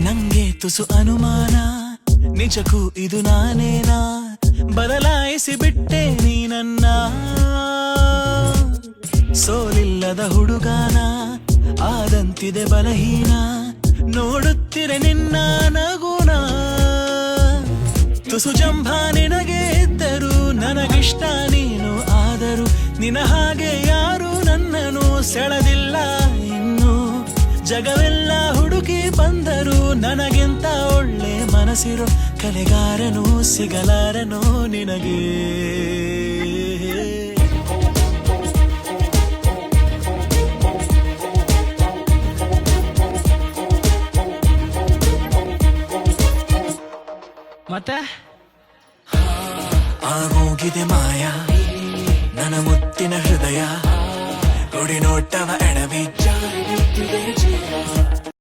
ನಂಗೆ ತುಸು ಅನುಮಾನ, ನಿಜಕ್ಕೂ ಇದು ನಾನೇನಾ? ಬದಲಾಯಿಸಿ ಬಿಟ್ಟೆ ನೀ ನನ್ನ. ಸೋಲಿಲ್ಲದ ಹುಡುಗಾನ ಆದಂತಿದೆ ಬಲಹೀನ, ನೋಡುತ್ತಿರೆ ನಿನ್ನ ನಗುನ. ತುಸು ಜಂಭ ನಿನಗೆ ಇದ್ದರು ನನಗಿಷ್ಟ ನೀನು, ಆದರೂ ನಿನ ಹಾಗೆ ಯಾರು ನನ್ನನ್ನು ಸೆಳೆದಿಲ್ಲ ಇನ್ನು. ಜಗವೆಲ್ಲ ಹುಡುಕಿ ಬಂದರು ನನಗಿಂತ ಒಳ್ಳೆ ಮನಸ್ಸಿರೋ ಕಲೆಗಾರನು ಸಿಗಲಾರನು ನಿನಗೆ. ಮತ್ತೆ ಆಗೋಗಿದೆ ಮಾಯ ನನ್ನ ಮುತ್ತಿನ ಹೃದಯ, ಗುಡಿ ನೋಟವ ಎಡವಿ ಜಾರುತ್ತಿದೆ.